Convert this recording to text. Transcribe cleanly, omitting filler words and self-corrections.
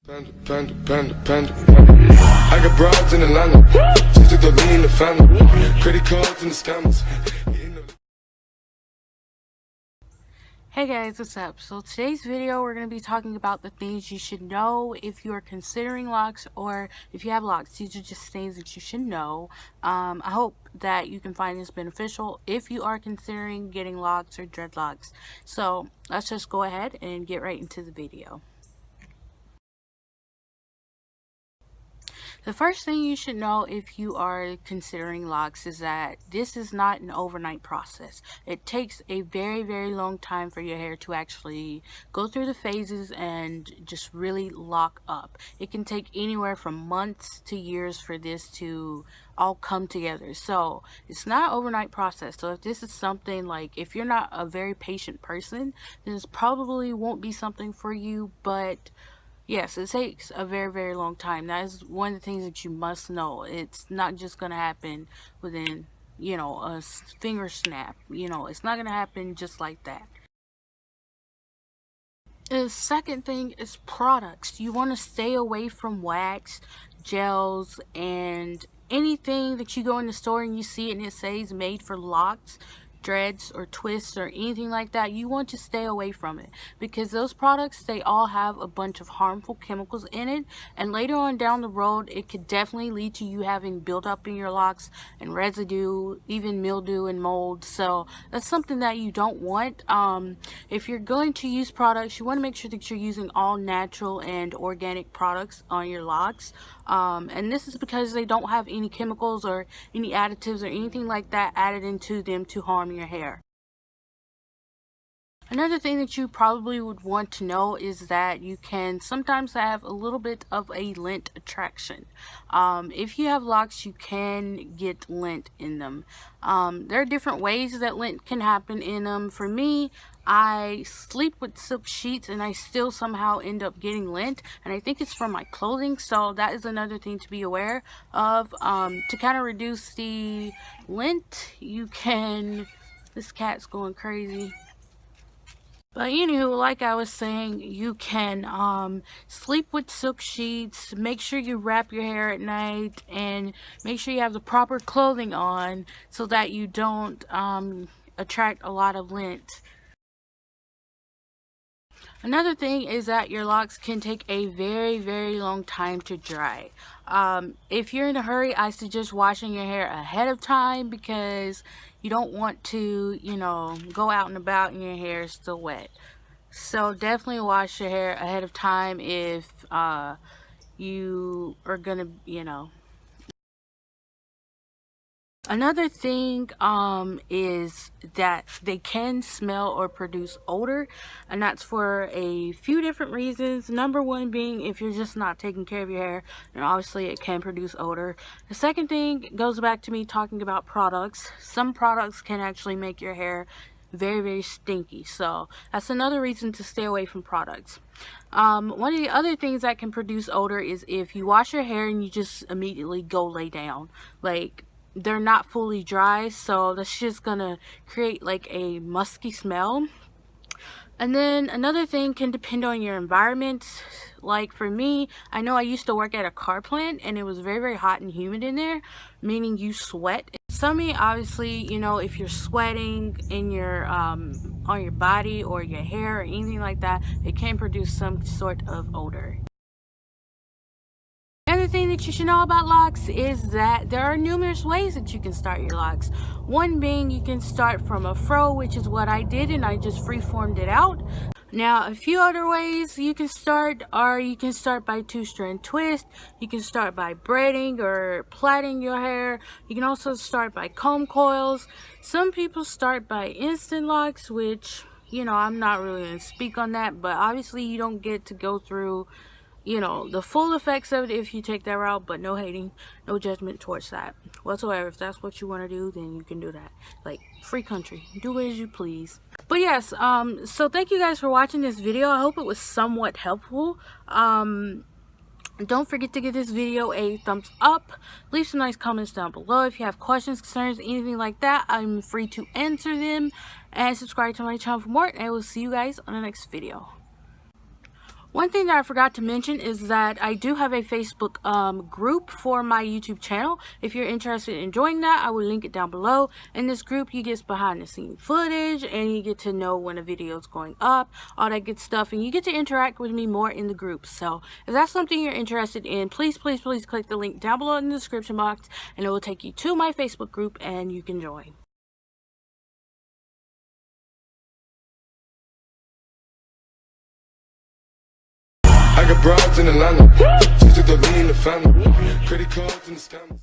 Panda. I got broads in Atlanta. Just took the lean in the family. Credit cards and the scammers. Hey guys, what's up? So today's video we're going to be talking about the things you should know if you are considering locks, or if you have locks. These are just things that you should know. I hope that you can find this beneficial if you are considering getting locks or dreadlocks. So let's just go ahead and get right into the video. The first thing you should know if you are considering locks is that this is not an overnight process. It takes a very, very long time for your hair to actually go through the phases and just really lock up. It can take anywhere from months to years for this to all come together. So it's not an overnight process. So if this is something like, if you're not a very patient person, then this probably won't be something for you. But yes, it takes a very, very long time. That is one of the things that you must know. It's not just going to happen within, a finger snap. It's not going to happen just like that. The second thing is products. You want to stay away from wax, gels, and anything that you go in the store and you see it and it says made for locks, dreads, or twists, or anything like that. You want to stay away from it, because those products, they all have a bunch of harmful chemicals in it, and later on down the road it could definitely lead to you having buildup in your locks and residue, even mildew and mold. So that's something that you don't want. If you're going to use products, you want to make sure that you're using all natural and organic products on your locks, and this is because they don't have any chemicals or any additives or anything like that added into them to harm your hair. Another thing that you probably would want to know is that you can sometimes have a little bit of a lint attraction. If you have locks, you can get lint in them. There are different ways that lint can happen in them. For me, I sleep with silk sheets and I still somehow end up getting lint, and I think it's from my clothing. So that is another thing to be aware of. To kind of reduce the lint, you can... This cat's going crazy. But anywho, like I was saying, you can sleep with silk sheets. Make sure you wrap your hair at night, and make sure you have the proper clothing on so that you don't attract a lot of lint. Another thing is that your locks can take a very, very long time to dry. If you're in a hurry, I suggest washing your hair ahead of time, because you don't want to, go out and about and your hair is still wet. So definitely wash your hair ahead of time if you are gonna, Another thing is that they can smell or produce odor, and that's for a few different reasons. Number one being, if you're just not taking care of your hair, then obviously it can produce odor. The second thing goes back to me talking about products. Some products can actually make your hair very, very stinky, so that's another reason to stay away from products. One of the other things that can produce odor is if you wash your hair and you just immediately go lay down. Like, they're not fully dry, so that's just gonna create like a musky smell. And then another thing can depend on your environment. Like for me, I know I used to work at a car plant and it was very, very hot and humid in there, meaning you sweat. Some, obviously, if you're sweating in your on your body or your hair or anything like that, it can produce some sort of odor. Another thing that you should know about locks is that there are numerous ways that you can start your locks. One being, you can start from a fro, which is what I did, and I just freeformed it out. Now, a few other ways you can start are, you can start by two-strand twist, you can start by braiding or plaiting your hair, you can also start by comb coils. Some people start by instant locks, which, I'm not really going to speak on that, but obviously you don't get to go through the full effects of it if you take that route, but no hating, no judgment towards that whatsoever. If that's what you want to do, then you can do that. Like, free country, do as you please. But yes, so thank you guys for watching this video. I hope it was somewhat helpful. Don't forget to give this video a thumbs up. Leave some nice comments down below. If you have questions, concerns, anything like that, I'm free to answer them. And subscribe to my channel for more, and I will see you guys on the next video. One thing that I forgot to mention is that I do have a Facebook group for my YouTube channel. If you're interested in joining that, I will link it down below. In this group, you get behind the scene footage and you get to know when a video is going up, all that good stuff, and you get to interact with me more in the group. So if that's something you're interested in, please click the link down below in the description box and it will take you to my Facebook group and you can join. I got broads in Atlanta. Just took the lean in the family. Credit cards and the scammers.